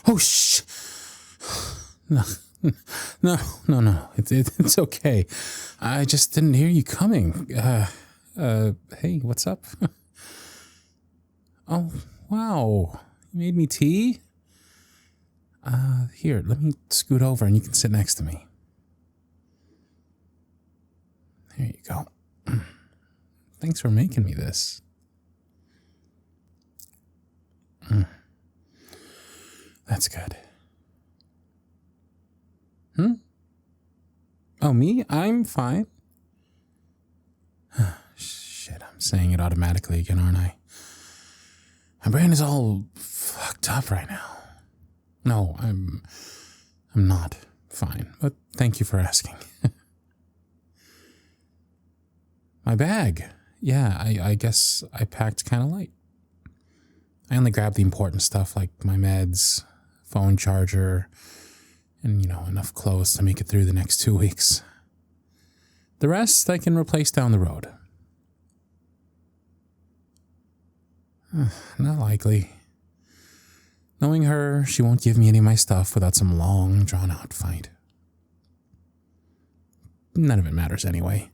Oh, shh. No. No. It's okay. I just didn't hear you coming. Hey, what's up? Oh, wow. You made me tea? Here, let me scoot over and you can sit next to me. There you go. Thanks for making me this. That's good. Oh, me? I'm fine. Shit, I'm saying it automatically again, aren't I? My brain is all fucked up right now. No, I'm not fine, but thank you for asking. My bag. Yeah, I guess I packed kind of light. I only grabbed the important stuff like my meds, phone charger, and, enough clothes to make it through the next 2 weeks. The rest I can replace down the road. Not likely. Knowing her, she won't give me any of my stuff without some long, drawn-out fight. None of it matters anyway.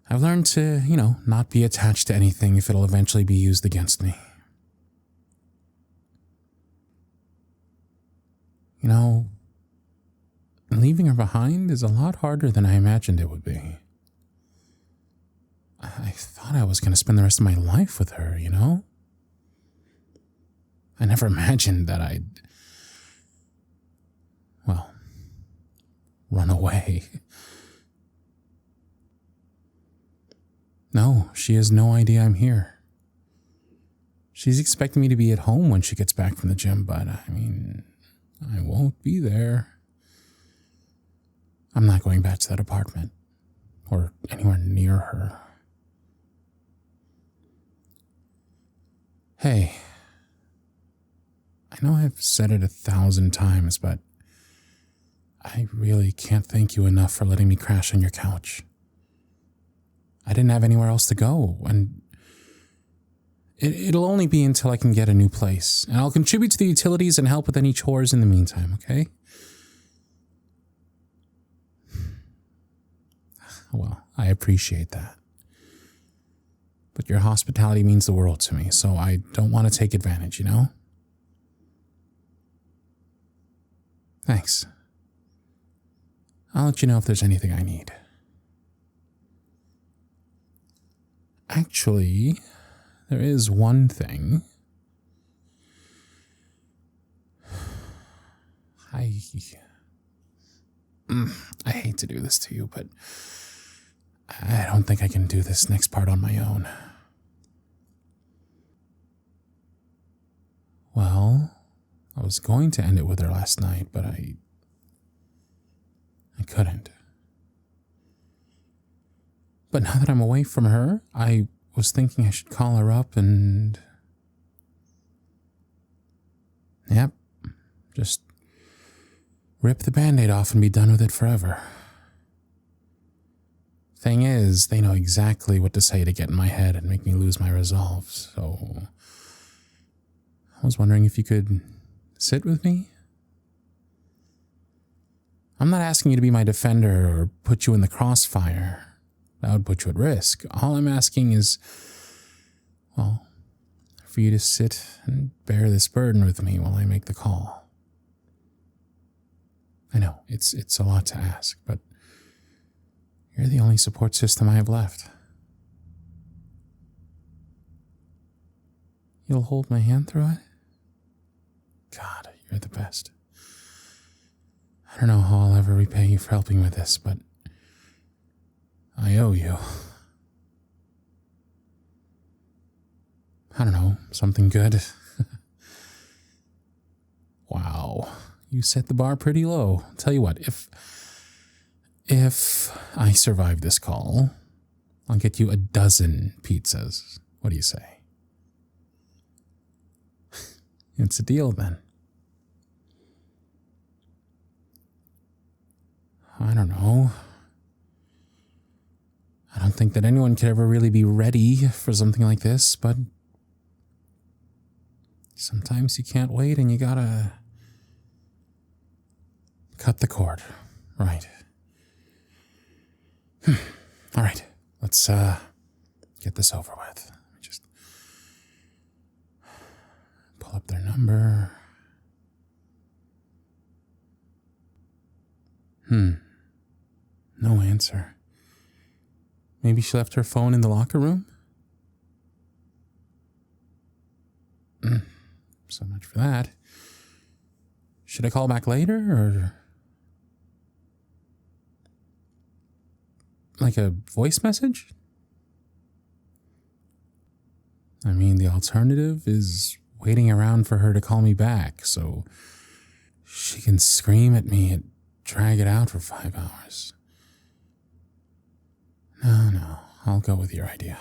I've learned to, not be attached to anything if it'll eventually be used against me. Leaving her behind is a lot harder than I imagined it would be. I thought I was going to spend the rest of my life with her, I never imagined that I'd, run away. No, she has no idea I'm here. She's expecting me to be at home when she gets back from the gym, but I won't be there. I'm not going back to that apartment or anywhere near her. Hey, I know I've said it 1,000 times, but I really can't thank you enough for letting me crash on your couch. I didn't have anywhere else to go, and it'll only be until I can get a new place, and I'll contribute to the utilities and help with any chores in the meantime, okay? Well, I appreciate that. But your hospitality means the world to me, so I don't want to take advantage, Thanks. I'll let you know if there's anything I need. Actually, there is one thing. I hate to do this to you, but I don't think I can do this next part on my own. Well, I was going to end it with her last night, but I couldn't. But now that I'm away from her, I was thinking I should call her up and... Yep, just rip the Band-Aid off and be done with it forever. Thing is, they know exactly what to say to get in my head and make me lose my resolve, so... I was wondering if you could sit with me? I'm not asking you to be my defender or put you in the crossfire. That would put you at risk. All I'm asking is, for you to sit and bear this burden with me while I make the call. I know, it's a lot to ask, but you're the only support system I have left. You'll hold my hand through it? God, you're the best. I don't know how I'll ever repay you for helping with this, but I owe you. I don't know, something good. Wow, you set the bar pretty low. Tell you what, if I survive this call, I'll get you 12 pizzas. What do you say? It's a deal then. I don't know. I don't think that anyone could ever really be ready for something like this, but sometimes you can't wait and you gotta Cut the cord. Right. All right. Let's get this over with. Let me just pull up their number. No answer. Maybe she left her phone in the locker room? So much for that. Should I call back later, or like a voice message? I mean, the alternative is waiting around for her to call me back so she can scream at me and drag it out for 5 hours. No, I'll go with your idea.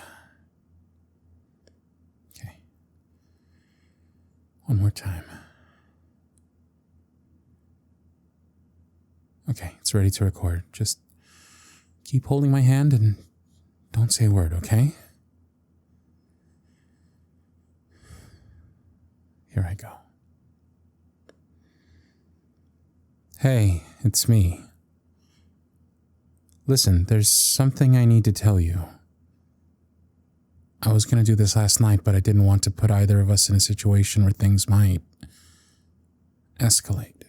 Okay. One more time. Okay, it's ready to record. Just keep holding my hand and don't say a word, okay? Here I go. Hey, it's me. Listen, there's something I need to tell you. I was going to do this last night, but I didn't want to put either of us in a situation where things might escalate.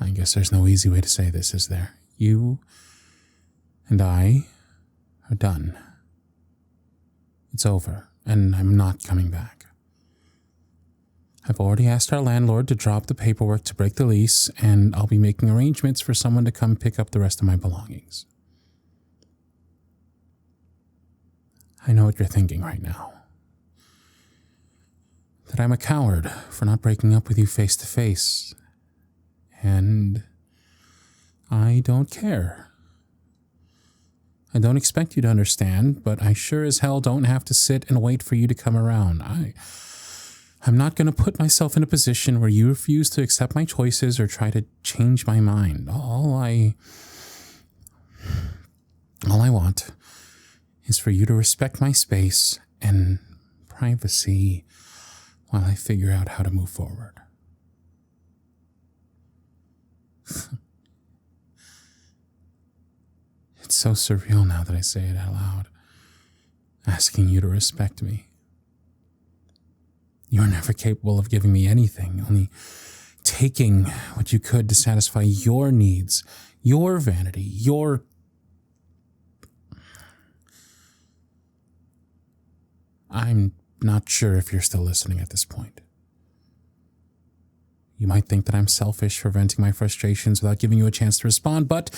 I guess there's no easy way to say this, is there? You and I are done. It's over, and I'm not coming back. I've already asked our landlord to drop the paperwork to break the lease, and I'll be making arrangements for someone to come pick up the rest of my belongings. I know what you're thinking right now. That I'm a coward for not breaking up with you face to face. And I don't care. I don't expect you to understand, but I sure as hell don't have to sit and wait for you to come around. I'm not going to put myself in a position where you refuse to accept my choices or try to change my mind. All I want is for you to respect my space and privacy while I figure out how to move forward. It's so surreal now that I say it out loud, asking you to respect me. You were never capable of giving me anything, only taking what you could to satisfy your needs, your vanity, your... I'm not sure if you're still listening at this point. You might think that I'm selfish for venting my frustrations without giving you a chance to respond, but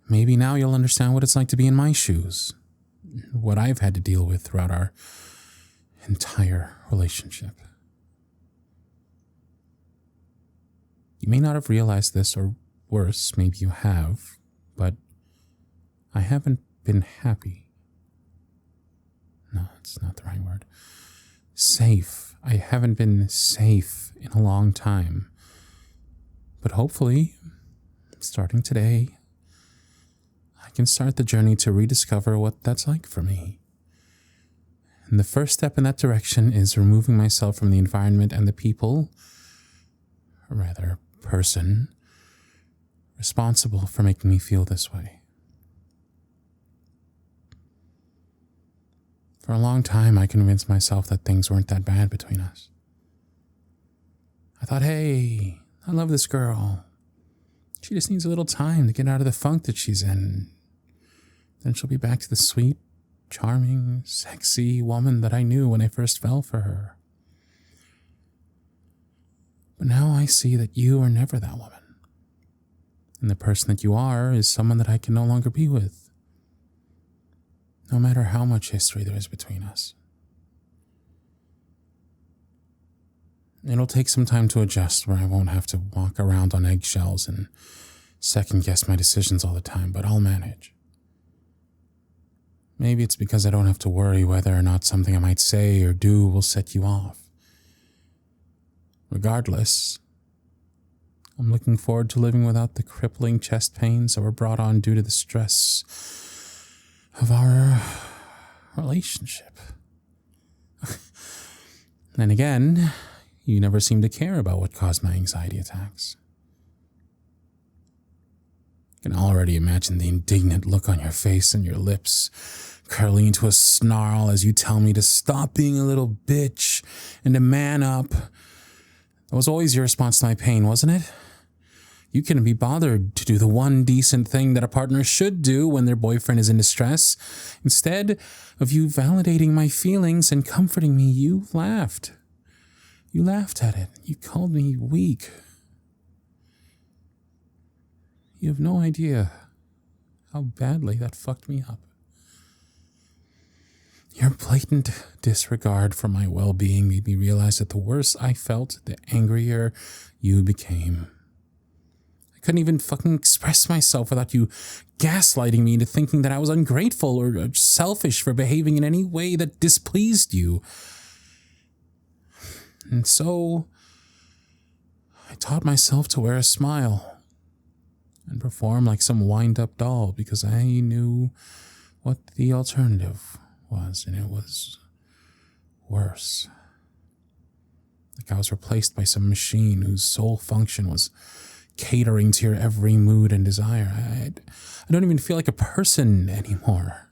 maybe now you'll understand what it's like to be in my shoes, what I've had to deal with throughout our entire relationship. You may not have realized this, or worse, maybe you have, but I haven't been happy. No, it's not the right word. Safe. I haven't been safe in a long time. But hopefully, starting today, I can start the journey to rediscover what that's like for me. And the first step in that direction is removing myself from the environment and the people, or rather, person, responsible for making me feel this way. For a long time, I convinced myself that things weren't that bad between us. I thought, hey, I love this girl. She just needs a little time to get out of the funk that she's in. Then she'll be back to the sweet, charming, sexy woman that I knew when I first fell for her. But now I see that you are never that woman. And the person that you are is someone that I can no longer be with. No matter how much history there is between us. It'll take some time to adjust where I won't have to walk around on eggshells and second-guess my decisions all the time, but I'll manage. Maybe it's because I don't have to worry whether or not something I might say or do will set you off. Regardless, I'm looking forward to living without the crippling chest pains that were brought on due to the stress of our relationship. Then again, You never seemed to care about what caused my anxiety attacks. I can already imagine the indignant look on your face and your lips curling into a snarl as you tell me to stop being a little bitch and to man up. That was always your response to my pain, wasn't it? You couldn't be bothered to do the one decent thing that a partner should do when their boyfriend is in distress. Instead of you validating my feelings and comforting me, you laughed. You laughed at it. You called me weak. You have no idea how badly that fucked me up. Your blatant disregard for my well-being made me realize that the worse I felt, the angrier you became. I couldn't even fucking express myself without you gaslighting me into thinking that I was ungrateful or selfish for behaving in any way that displeased you. And so, I taught myself to wear a smile and perform like some wind-up doll because I knew what the alternative was, and it was worse. Like I was replaced by some machine whose sole function was catering to your every mood and desire. I don't even feel like a person anymore.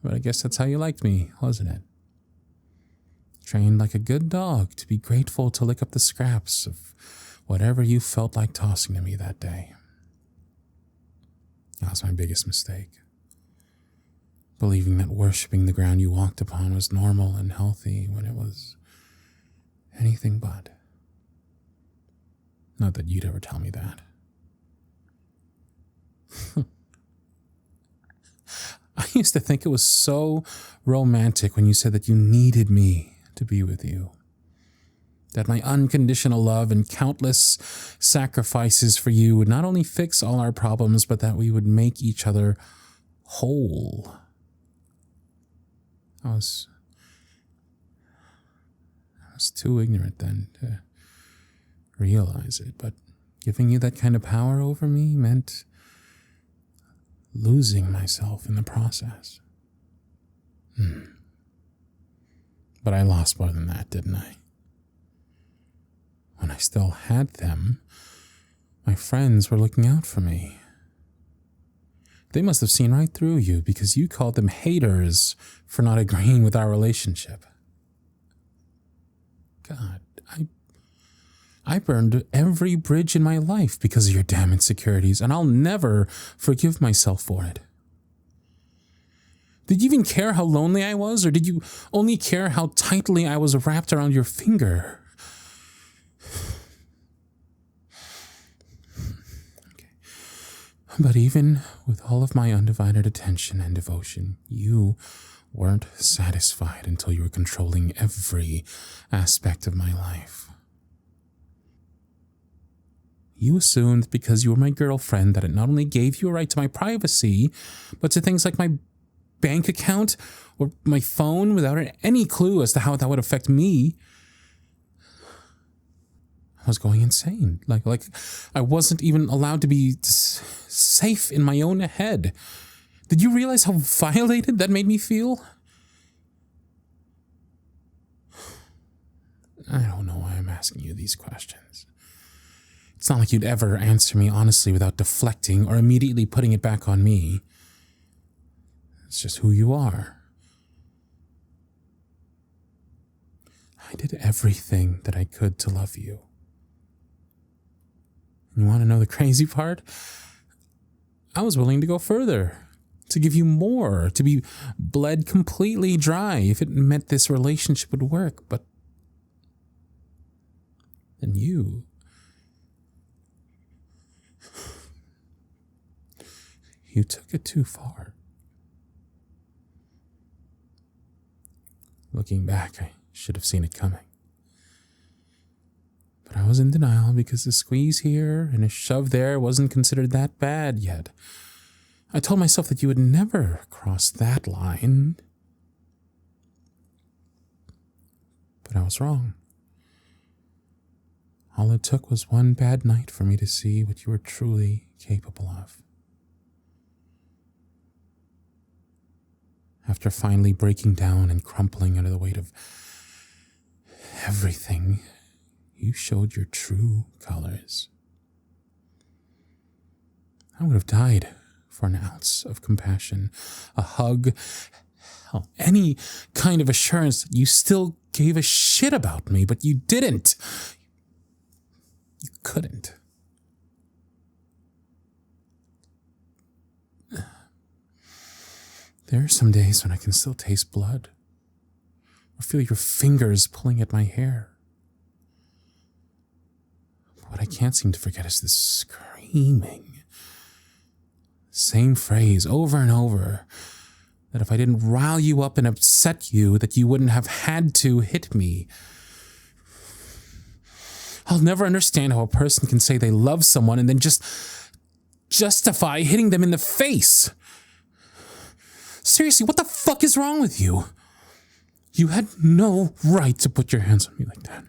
But I guess that's how you liked me, wasn't it? Trained like a good dog to be grateful to lick up the scraps of whatever you felt like tossing to me that day. That was my biggest mistake. Believing that worshipping the ground you walked upon was normal and healthy when it was anything but. Not that you'd ever tell me that. I used to think it was so romantic when you said that you needed me to be with you. That my unconditional love and countless sacrifices for you would not only fix all our problems, but that we would make each other whole. I was too ignorant then to realize it, but giving you that kind of power over me meant losing myself in the process. But I lost more than that, didn't I? When I still had them, my friends were looking out for me. They must have seen right through you because you called them haters for not agreeing with our relationship. God, I burned every bridge in my life because of your damn insecurities, and I'll never forgive myself for it. Did you even care how lonely I was, or did you only care how tightly I was wrapped around your finger? Okay. But even with all of my undivided attention and devotion, you weren't satisfied until you were controlling every aspect of my life. You assumed because you were my girlfriend that it not only gave you a right to my privacy, but to things like my bank account or my phone without any clue as to how that would affect me. I was going insane. Like I wasn't even allowed to be safe in my own head. Did you realize how violated that made me feel? I don't know why I'm asking you these questions. It's not like you'd ever answer me honestly without deflecting or immediately putting it back on me. It's just who you are. I did everything that I could to love you. You want to know the crazy part? I was willing to go further, to give you more, to be bled completely dry if it meant this relationship would work, but then you took it too far. Looking back, I should have seen it coming. But I was in denial because a squeeze here and a shove there wasn't considered that bad yet. I told myself that you would never cross that line. But I was wrong. All it took was one bad night for me to see what you were truly capable of. After finally breaking down and crumpling under the weight of everything, you showed your true colors. I would have died for an ounce of compassion, a hug, hell, any kind of assurance that you still gave a shit about me, but you didn't. You couldn't. There are some days when I can still taste blood, or feel your fingers pulling at my hair. But what I can't seem to forget is the screaming. Same phrase over and over, that if I didn't rile you up and upset you, that you wouldn't have had to hit me. I'll never understand how a person can say they love someone and then just justify hitting them in the face. Seriously, what the fuck is wrong with you? You had no right to put your hands on me like that.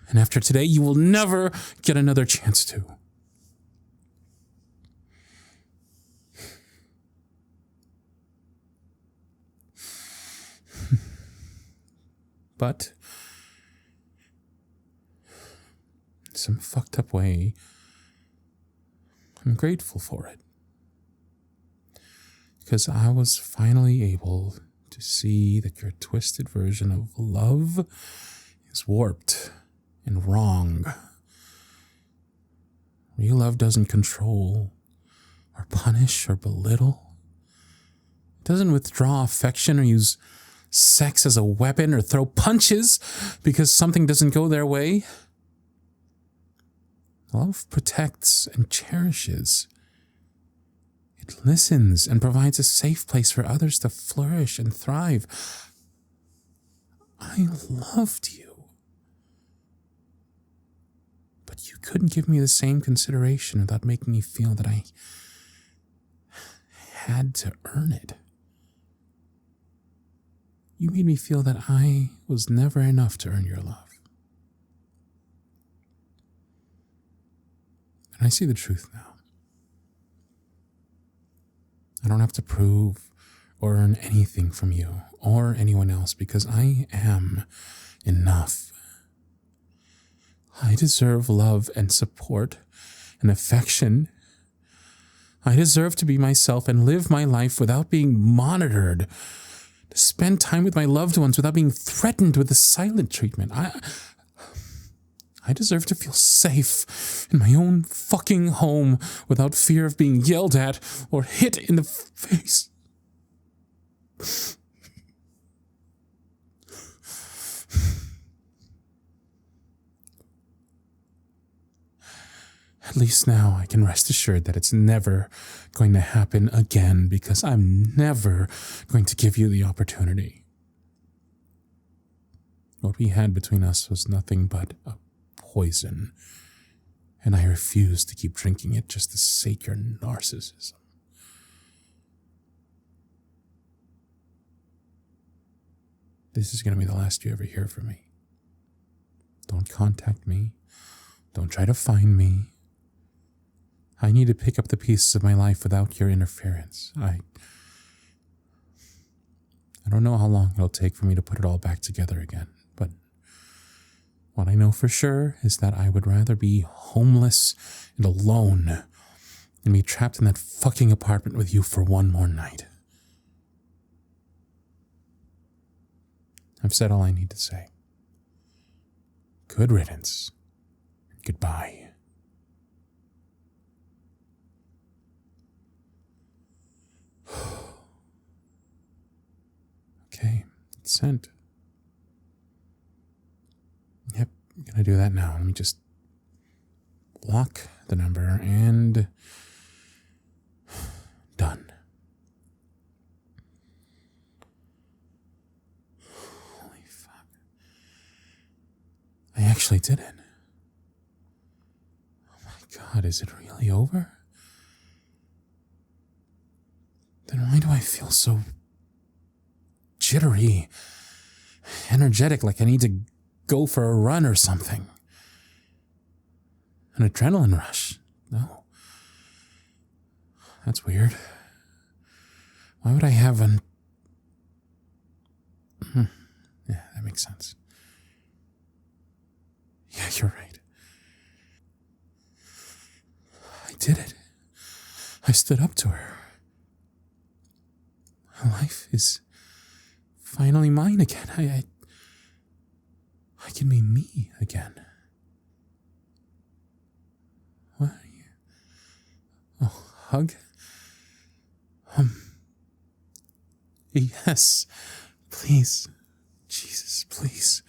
And after today, you will never get another chance to. But in some fucked up way, I'm grateful for it. Because I was finally able to see that your twisted version of love is warped and wrong. Real love doesn't control or punish or belittle. It doesn't withdraw affection or use sex as a weapon or throw punches because something doesn't go their way. Love protects and cherishes. It listens and provides a safe place for others to flourish and thrive. I loved you. But you couldn't give me the same consideration without making me feel that I had to earn it. You made me feel that I was never enough to earn your love. And I see the truth now. I don't have to prove or earn anything from you or anyone else because I am enough. I deserve love and support and affection. I deserve to be myself and live my life without being monitored, to spend time with my loved ones without being threatened with the silent treatment. I deserve to feel safe in my own fucking home without fear of being yelled at or hit in the face. At least now I can rest assured that it's never going to happen again because I'm never going to give you the opportunity. What we had between us was nothing but a poison, and I refuse to keep drinking it just to sate your narcissism. This is going to be the last you ever hear from me. Don't contact me. Don't try to find me. I need to pick up the pieces of my life without your interference. I don't know how long it'll take for me to put it all back together again, but what I know for sure is that I would rather be homeless and alone than be trapped in that fucking apartment with you for one more night. I've said all I need to say. Good riddance. Goodbye. Okay, it's sent. Yep, I'm gonna do that now. Let me just block the number and done. Holy fuck. I actually did it. Oh my God, is it really over? Then why do I feel so jittery, energetic, like I need to go for a run or something? An adrenaline rush? No. That's weird. Why would I have an Yeah, that makes sense. Yeah, you're right. I did it. I stood up to her. My life is finally mine again. I can be me again. What are you? Oh, hug? Yes. Please. Jesus, please.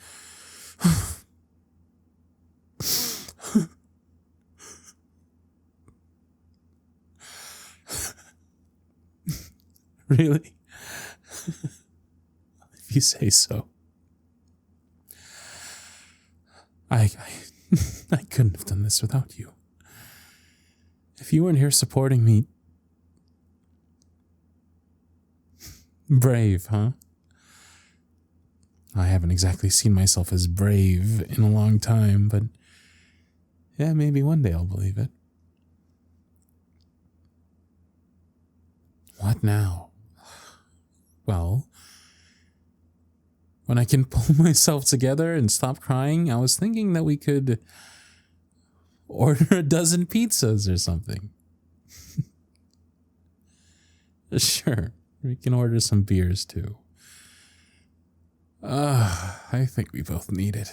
Really? If you say so. I couldn't have done this without you. If you weren't here supporting me... Brave, huh? I haven't exactly seen myself as brave in a long time, but yeah, maybe one day I'll believe it. What now? Well, when I can pull myself together and stop crying, I was thinking that we could order a dozen pizzas or something. Sure, we can order some beers too. I think we both need it.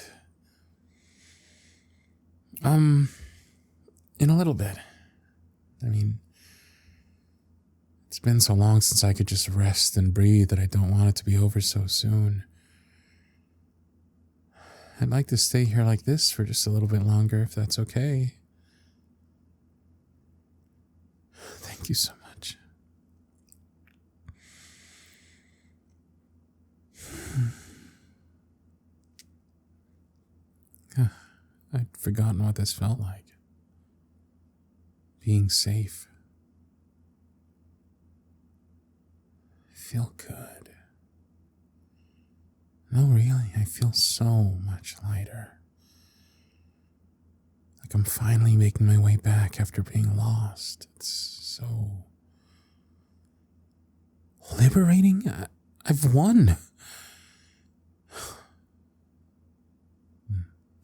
In a little bit. I mean, it's been so long since I could just rest and breathe that I don't want it to be over so soon. I'd like to stay here like this for just a little bit longer, if that's okay. Thank you so much. I'd forgotten what this felt like. Being safe. I feel good. No, really, I feel so much lighter. Like I'm finally making my way back after being lost. It's so liberating. I've won.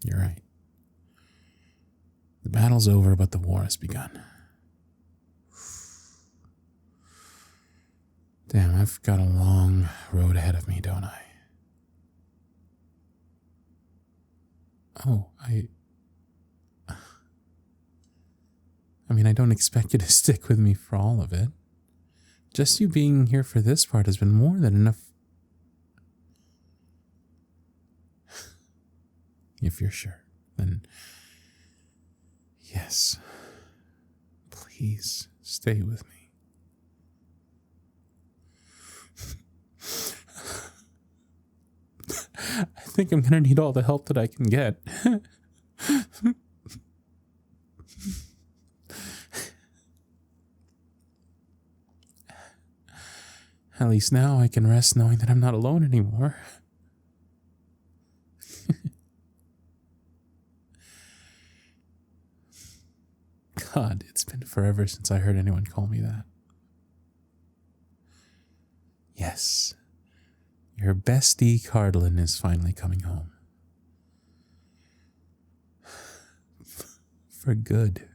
You're right. The battle's over, but the war has begun. Damn, I've got a long road ahead of me, don't I? Oh, I mean, I don't expect you to stick with me for all of it. Just you being here for this part has been more than enough. If you're sure, then yes. Please stay with me. I think I'm gonna need all the help that I can get. At least now I can rest knowing that I'm not alone anymore. God, it's been forever since I heard anyone call me that. Yes, your bestie Cardlin is finally coming home. For good.